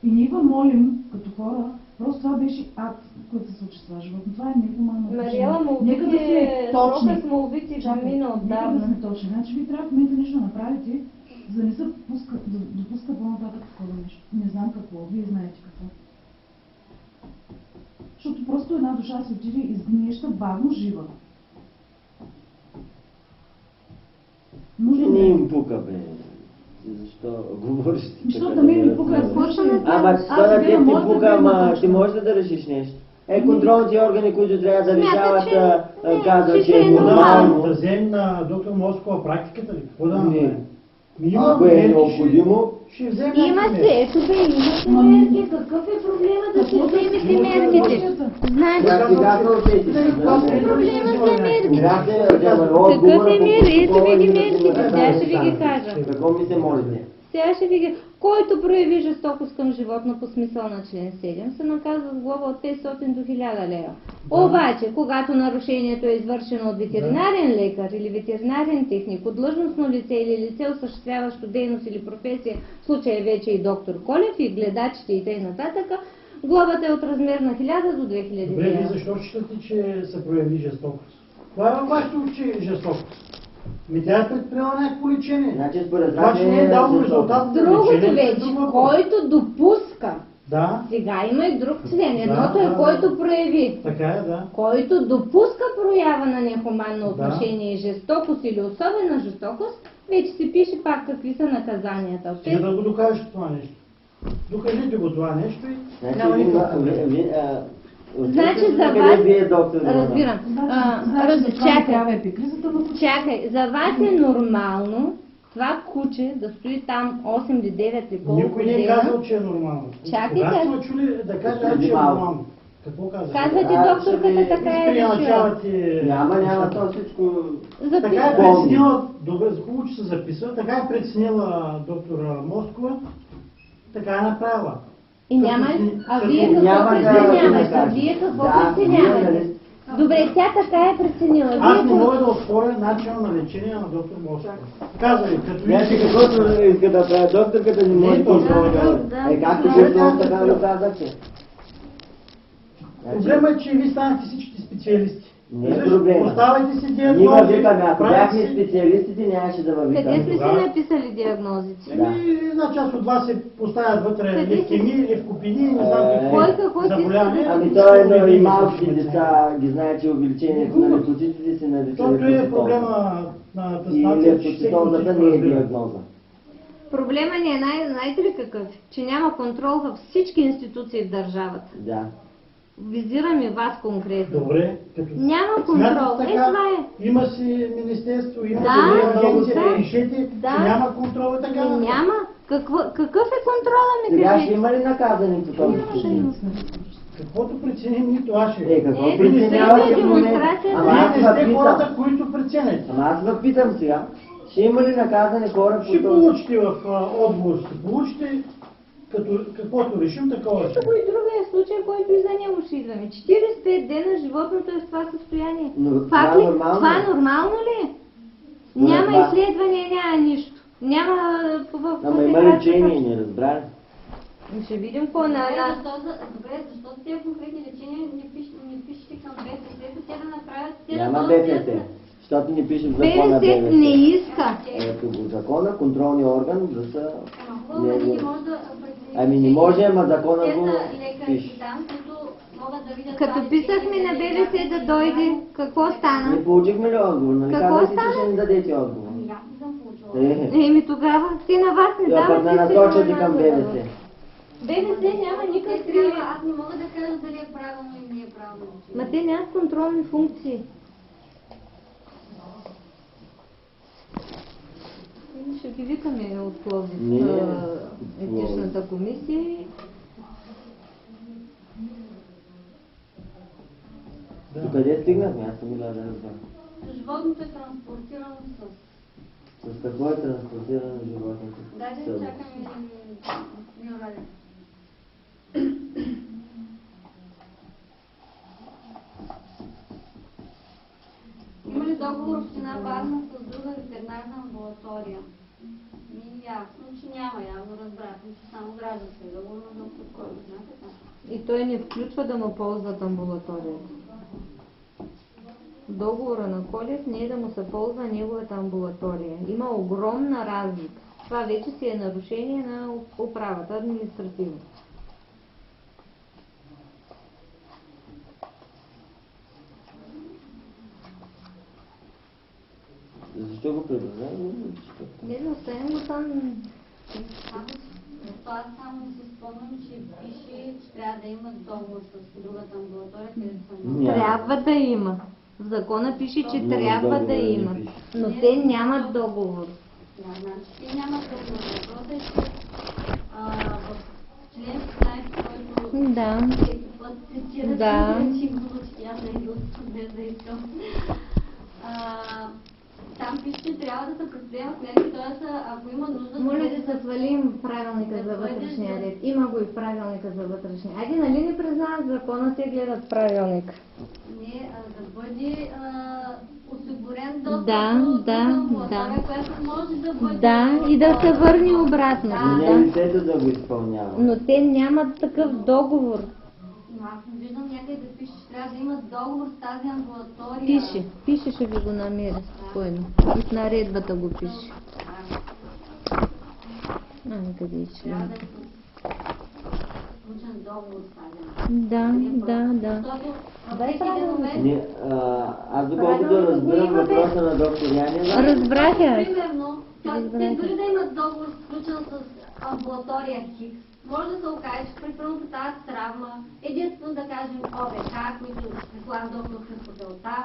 И ние го молим, като хора, просто това беше ад, който се случи с това животно. Това е нехуманно. Мариела, Нека да сме точни. срокът молбите Чакай, мина нека да отдавна. сме точни. Значи вие трябва в момента нещо да направите, за да не се допуска по-нататък такова нещо. Не знам какво, вие знаете какво. Защото просто една душа се отиде изгниеща, бавно жива. Нужно Не е. им пука, бе. Защо говориш ти Защото така, на мен да ми пука, разбера? ако свърши. Ама Аз това да гледам ти моята пука, гледна ама точка. ти можеш да решиш нещо. Контролните органи, които трябва да решават, че- казват, че че е е нормално. Да вземем на доктор Москова практиката ли? Какво да Не. направим? Ако е необходимо, ще вземем Има някакви се, мерки. ето бе, има се мерки. Какъв е проблема да се вземете мерките? Значи, да сега се усетиш. какъв е проблема за мерки? Трябва да взема Какъв отговора е по мер? Ето ви ги протокола и мерките, да сега ще ви ги стане. кажа. Какво ми се молите? Сега ще ви ги... Който прояви жестокост към животно по смисъл на член 7, се наказва с глоба от 500 до 1000 лева. Обаче, когато нарушението е извършено от ветеринарен лекар или ветеринарен техник, от длъжностно лице или лице, осъществяващо дейност или професия, в случая вече и доктор Колев и гледачите и т.н., глобата е от размер на 1000 до 2000 Добре, вие лева. защо считате, че се прояви жестокост? Това е във вашите очи жестокост. Тя е предприела някакво лечение. Значи според Това, вас че не е дало резултат за Другото лечението, е вече, друг въпрос. който допуска, Да, сега има и друг член, Да, едното е да, който прояви. така е, да. Който допуска проява на нехуманно Да. отношение и жестокост или особена жестокост, вече се пише пак какви са наказанията. Стига да го докажеш това нещо. Докажете го това нещо и Значи, няма никакъв проблем. Значи за къде вас, ви е доктор? разбирам, Трябва чакай, епикризата на чакай, за вас е нормално това куче да стои там 8 или 9 или колко Никой не е дена. казал, че е нормално. Чакайте. Кога сме чули да кажа, Преди че е малко. нормално? Какво казах? Казвате А, докторката ще ви така е решила. Изприначавате... Няма, то всичко... За Така е Помни. преценила, добре, хубаво, че се записва, така е преценила доктор Москова, така е направила. И няма ли? А вие какво Няма да преценявате? кажа. Вие какво Да, преценявате? вие, Добре, тя така е преценила. Аз Вие не какво- мога да оспоря начина на лечение на доктор Москова. Казвай, като Значи вижте каквото иска да прави докторката, не може Не, да точно, прави. да. Както Да, точно да, така да. го казахте. Проблема е, че вие станахте всички специалисти. Не е Разбираш? проблема. Поставайте си Ние диагнози, въвикаме, ако правите бяхме си- специалистите, нямаше да Къде въвикаме. сме си тогава? написали диагнозите? Една част от вас се поставят вътре Къде си? левкемия, левкопения, не знам какво Кой какво ти заболяване. иска да- Ами то едно и малките деца ги знаят, че увеличението на лепоцитите се нарича Защото е лепоцитоза. проблема на И атестация, че всеки лепоцитозата всичко не е разбира. диагноза. Проблема ни е, знаете ли какъв? Че няма контрол във всички институции в държавата. Да. Визираме вас конкретно. Добре, като Няма контрол. смятате така, Това е. има си министерство, има Да, си агенция, да, решете, да. че няма контрол и така. Ами няма. Какъв е контрола, ми Сега ще кажете? има ли наказани по този Няма да случай? има. Каквото преценим ни, това ще е. Какво Е, преценявате в момента? демонстрация, Ама да. аз Вие не сте ви хората, питам. които преценят. Ама аз ви питам сега. Ще има ли наказани хора по Ще този? получите в отговор, ще получите, като каквото решим, такова ще. Ето го и другия случай, който и за него ще идваме. 45 дена животното е в това състояние. Но Факт това ли? нормално Това ли? нормално ли е? Според Няма вас. изследвания, няма нищо. Няма Ама има лечение, не разбрали. Ще видим какво на Добре, нас. добре, защото тези конкретни лечения не пишете към БСС, те да направят... те да Няма дойдат БСС. да- Защото ни пише в закона БСС не БСС. иска. Ето го закона, контролния орган да са... Ама хубаво, нали него- не може да прецените, Ами не че може, ама закона те го са лекари пише. там, които могат да видят Като това писахме лечение, на дали БДС е да вярно, дойде, или не. какво стана? Не получихме ли отговор? Нали Какво казахте, че стана? ще ни дадете отговор? Ами аз не съм получила. Е, Еми тогава, те на вас не я пък дават не ли насочите сигнал към да БДС. дават? БДС няма Те никакви... трябва, аз не мога да кажа дали е правилно или не е правилно лечение. Ма те нямат контролни функции. Еми, ще ги викаме от Пловдив Не, етичната комисия и До къде стигнахме? Аз съм мила да разбера. Животното е транспортирано с... С какво е транспортирано животното? Дайте С- чакаме Милраде. Има ли договор община Варна с друга ветеринарна амбулатория? Ми ясно, че няма, явно разбрахме, че само гражданска е договор на доктор Колев, знаете така? И той не включва да му ползват амбулаторията. Договора на Колев не е да му се ползва неговата амбулатория. Има огромна разлика. Това вече си е нарушение на управата, административно. Защо го предложа? Не да оставим го там. Аз само си спомням, че пише, че трябва да има договор с другата амбулатория, където съм. Няма. Трябва да има. В закона пише, че Но в трябва да договора не има. пише. Но те нямат договор. Да, значи те нямат договор. Въпросът е, че в член 15, който Да. всеки път цитира, Да. че получи, аз не го без да искам. Там пише, че трябва да се предприемат мерки, т.е. ако има нужда Моля бъде се да свалим правилника за вътрешния ред. Има го и в правилника за вътрешния. Айде, нали не признават закона, те гледат правилник. Не, да бъде осигурен достъп Да, до да, амбулатория, да. която може да бъде... Да, и да се върне обратно. Да. Не Да. лицето да го изпълнява. Но те нямат такъв договор. Но аз не виждам някъде да пише, че трябва да има договор с тази амбулатория. Пише, ще ви го намеря спокойно. И в наредбата го пише. Къде е Трябва член? да е сключен договор с тази Да, да. Защото Дай всеки един правилно. момент... Не, аз доколкото разбирам въпроса на доктор Янева, Разбрах я. Примерно, Разбрах. те дори да имат договор сключен с амбулатория Хикс, може да се окаже, че при първата тази травма, единствено да кажем ОВК, които предполагам доктор Христофелта,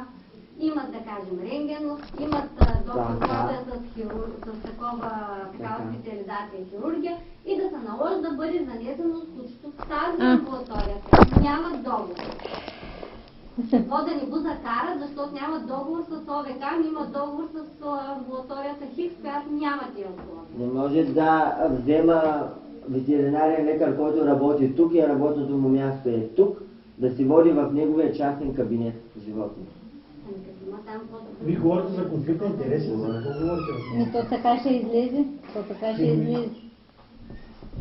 имат да кажем рентгено, имат доктор, Да. който е с такава специализация и хирургия и да се наложи да бъде занесено случаето в тази амбулатория. Нямат договор. Какво да ни го закарат, защото няма договор с ОВК, но има договор с амбулаторията Хикс, която няма тия условия. не може да взема ветеринарен лекар, който работи тук и работното му място е тук, да си води в неговия частен кабинет животни. Ами като има там какво да... Вие говорите за конфликт на интереси, за какво говорите? И то така ще излезе.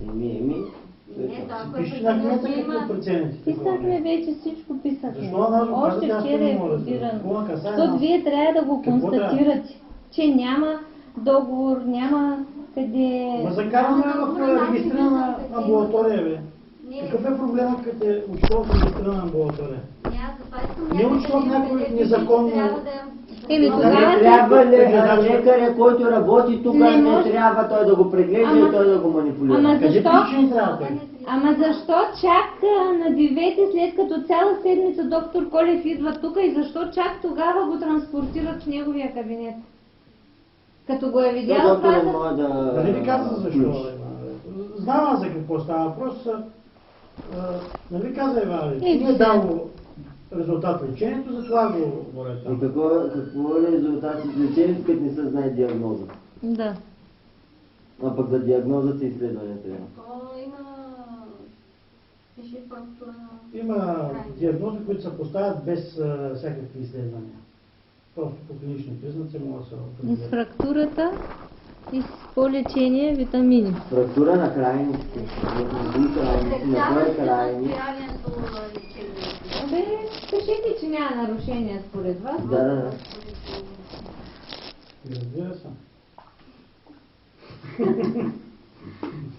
Не, то ако е Пише на преценил, кмета че има... какво прецените. Писахме вече, всичко писахме. Защо аз го Още казвате, аз вчера не е мога да входирано. разбера. Какво касае Защото нас? вие трябва да го Какво констатирате, че няма договор, няма къде... Ма закарваме в регистрирана амбулатория, бе. Не, Какъв е проблемът, като е учил в регистрирана амбулатория? не, аз затова искам Не учил някъде някой където пише, че незаконно- трябва да Еми, Но тогава Не се- трябва Значи- лекаря, който работи тук, Не не може. трябва той да го преглежда Ама- и той да го манипулира. Ама Къде защо? пише, че не трябва той? Ама защо чак на 9, след като цяла седмица доктор Колев идва тук и защо чак тогава го транспортират в неговия кабинет? Като го е видял, Доктор не каза... може да... Нали ви каза защо? включи. Иван? Знам аз за какво става въпрос. Нали каза Иван? И Не е все. дало резултат лечението, затова го говорят И там. какво е резултат от лечението, като не се знае диагноза? Да. А пък за диагнозата и изследването трябва. То има... Пише фактура на... Има диагнози, които се поставят без всякакви изследвания. Просто по клинични признаци могат да се И с определят. фрактурата, и с по лечение витамини. Фрактура на крайниците. На крайници, на кой крайник? Спиралянето лечение. Абе, кажете, че няма нарушения според вас. Да. Разбира се.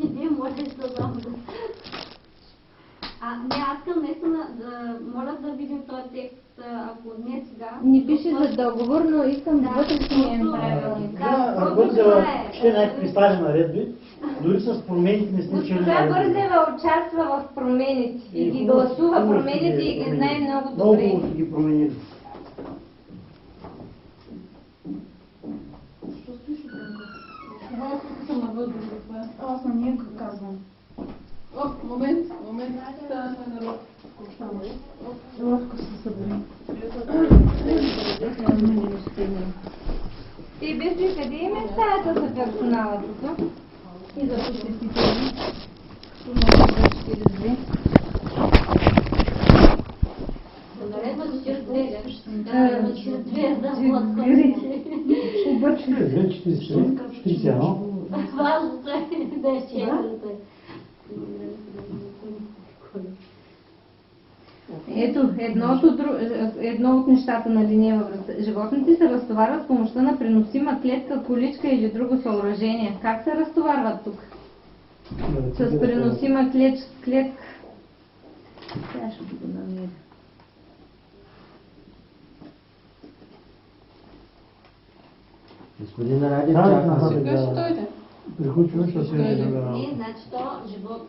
Вие можете да знам да... Не, аз искам наистина да моля да видим този текст, ако не сега. Не пише за договор, но искам да Да, вътрешния просто- правилник. Бързева чете някакви стари наредби, дори с промените не сме чели Госпожа наредби. Бързева участва в промените и ги хубаво- гласува хубаво промените сте и ги променили. знае много Много добре. хубаво сте ги променили. Що стоиш от съм на въздуха, това е. Аз на ние казвам. О, момент. Стана народ. Ловко се събери. И без ли къде им е стаята за персонала тук? И за посетители? Може да 42. Наредба 42, наредба 42 за подходите. Обаче, 41. Важното е да изчеквате. Ето, едно от нещата на линия. Животните се разтоварват с помощта на преносима клетка, количка или друго съоръжение. Как се разтоварват тук? С преносима клетка. Сега ще го намеря. Господин Радев, Да, чакам да, се. да. Кажи дойде. Приключваш, ще се Не, да... значи то живот...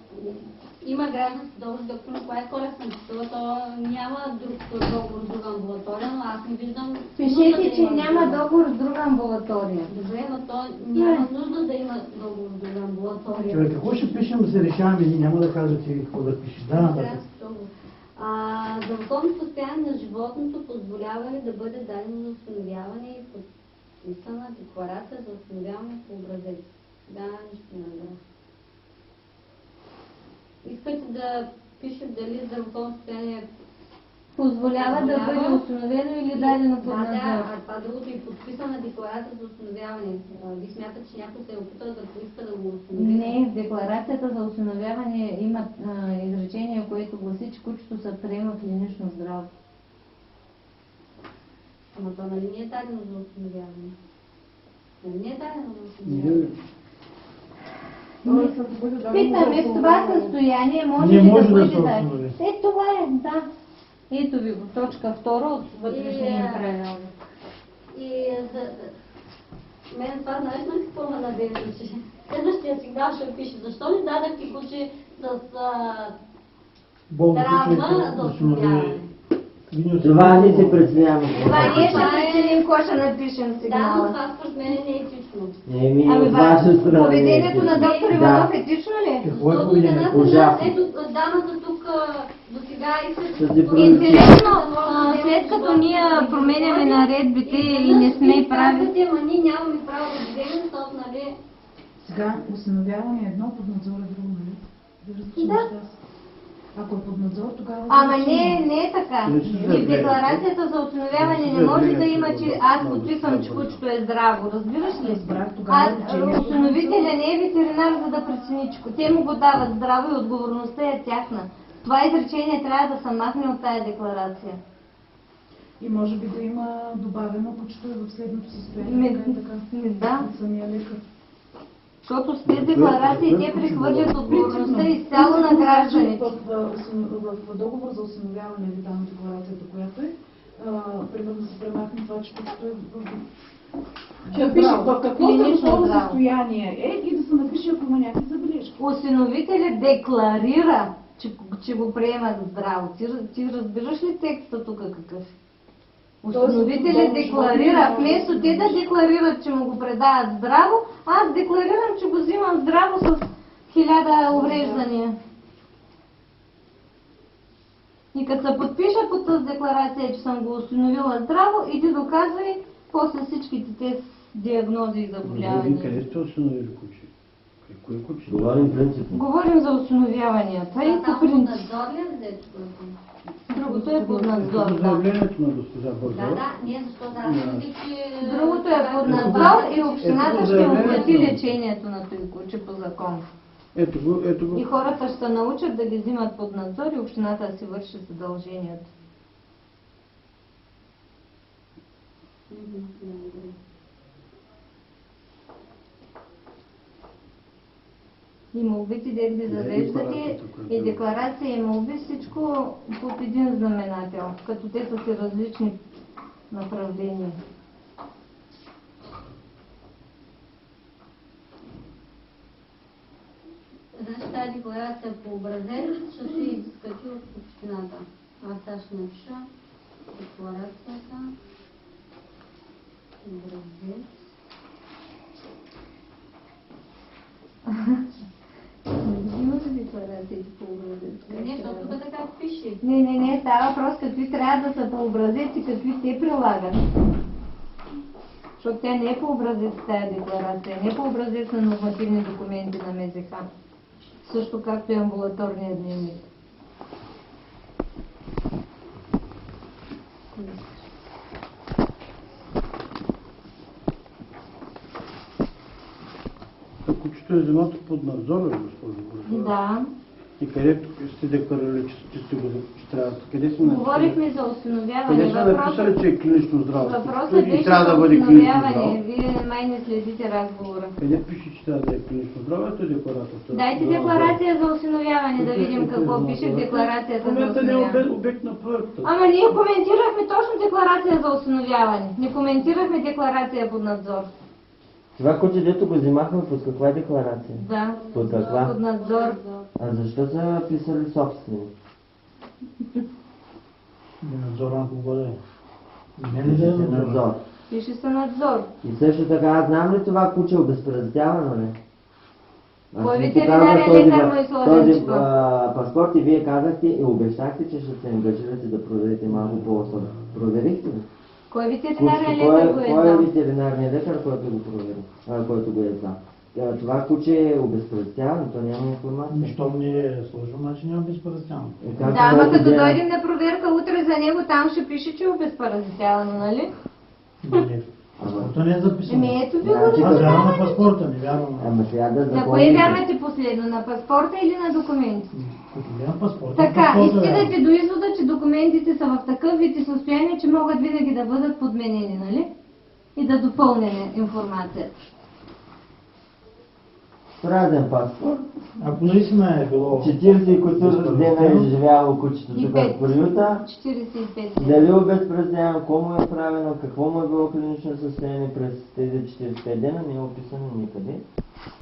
Има граждански договор, доктор Николай Колев съм читала, то няма друг договор с друга амбулатория, но аз не виждам... нужда Пишете, да че има няма договор. договор с друга амбулатория. Добре, но то няма нужда да има договор с друга амбулатория. Човек, какво ще пишем, да се решаваме, ние няма да кажете какво да пишеш. Да, да. Граждански договор. Здравословното състояние на животното позволява ли да бъде дадено за установяване и подписана декларация за установяване по образец? Да, нищо не разбрах. Искате да пишем дали здравословното състояние Позволява да бъде установено или дадено под да, надзор. а това другото и подписана декларация за установяване. Ви смятате, че някой се е опитал да поиска да го установи? Не, в декларацията за установяване има изречение, което гласи, че кучето се приема клинично здраво. Ама то нали не е дадено за установяване? Нали не е дадено за установяване? Питаме, в това състояние може Не ли може да да бъде се дадено? установи. Това е, да. Ето ви го, точка 2 от вътрешния правилник. И за... Мен това знаеш на какво ме надежда, че следващия сигнал ще пише, защо не дадахте куче с Болно травма случай, за да установи... установяване? Това не си преценяваме. Това ние ще Това е- преценим какво ще напишем Да, но сигнала. това според мен не е етично. Еми, Ами от ваша страна. поведението на доктор Да. Иванов етично ли е? Какво е Защото от една поведението? страна, Ужасно. ето дамата тук до сега Ще се провери. Интересно, след като ние променяме наредбите и не сме прави... Ама ние нямаме право да вземем, защото, нали, Сега установяване е едно, под надзор е друго, нали? Различни Да. неща са. Ако е под надзор, тогава... Ама значи- не е така. Не си И в разбере. декларацията за установяване не може да има, че аз подписвам, че кучето е здраво. Разбираш ли? Разбрах, тогава лечението... Установителя не е ветеринар, за да прецени, че те му го дават здраво и отговорността е тяхна. Това изречение трябва да се махне от тая декларация. И може би да има добавено, кучето е в следното състояние, така и така. Да, От самия лекар. защото с тези декларации те прехвърлят отговорността изцяло на гражданите. В договор за установяване или там декларацията, която е, примерно да се премахне това, че кучето е Че да пише здраво, в какво клинично здравословно здраво. състояние е и да се напише, ако има някакви забележки. Осиновителят декларира, че го приемат здраво. Ти разбираш ли текста тук какъв? Осиновителят декларира, вместо те да декларират, че му го предават здраво, аз декларирам, че го взимам здраво с 1000 увреждания. И като се подпиша под тази декларация, че съм го осиновила здраво, иди доказвай после всичките те диагнози и Вие заболявания. къде сте осиновили куче? Кое куче? Говорим принципно. Говорим за осиновяванията и по Само принцип. надзор ли е взето? Другото е под надзор, Ето да. заявлението на госпожа Да, Борзова. да, не, защото аз мислих, че... Другото е под надзор и общината Ето ще му заявлението. плати лечението на този куче по закон. Ето го, ето го. И хората ще научат да ги взимат под надзор и общината да си върши задължението. И молбите, дет ги завеждате, и декларация и молби, всичко под един знаменател, като те са си различни направления. Значи тази декларация по образец ще се изискати от общината. Аз сега ще напиша декларацията. Образец. Има ли декларациите по образец? Не, защото тук така пише. Не, става въпрос какви трябва да са по образец и какви те прилагат. Защото тя не е по образец тази декларация, не е по образец на нормативни документи на МЗХ. Също както и амбулаторния дневник. Кучето е вземато под надзор, госпожо Борзова. Да. И където сте декларирали, че сте го че трябва? Къде сме написали? Говорихме за осиновяване. Къде сме написали, че е клинично здраво? Въпросът И беше трябва да за бъде клинично осиновяване. здраво. Вие май не следите разговора. Къде пише, че трябва да е клинично здраво? Ето декларацията. Дайте декларация за осиновяване, да видим какво пише в декларацията за Момента не е осиновяване. обект на проекта. Ама ние коментирахме точно декларация за осиновяване. Не коментирахме декларация под надзор. Това куче, дето го взимахме, под каква декларация? Да. Под каква? Под надзор. А защо са писали собствени? Надзор на кого да е? Не ли да е надзор? Надзор. Пише се надзор. И също така, аз знам ли това куче обезпаразитявано ли? Аз Кой ви ветеринарен показах лекар му е сложен този чипа? паспорт и вие казахте и обещахте, че ще се ангажирате да проверите малко по-особено. Проверихте ли? Кой ветеринарен Кой лекар го е кой е дал? ветеринарният лекар, който го провери? Който го е знал? Това куче е обезпаразитявано, то няма информация. Щом не е сложил, значи няма безпаразитявно. Да, ама като дойдем на проверка утре за него, там ще пише, че е обезпаразитявано, нали? Не. Паспорта не е записано. Еми ето ви го Значи, Аз вярвам на доказвам. паспорта, не вярвам на... Ама сега да На кое запомните. вярвате последно? На паспорта или на документите? Като гледам паспорта, Така, и паспорта стигате вярвам. до извода, че документите са в такъв вид и състояние, че могат винаги да бъдат подменени, нали? И да допълнени информацията. Празен паспорт. Ако наистина е било... 40 и кусур дена е изживяло кучето И тук пет. в приюта. 45 дни. Дали обезпразявано, какво му е правено, какво му е било клинично състояние през тези 45 дена, не е описано никъде.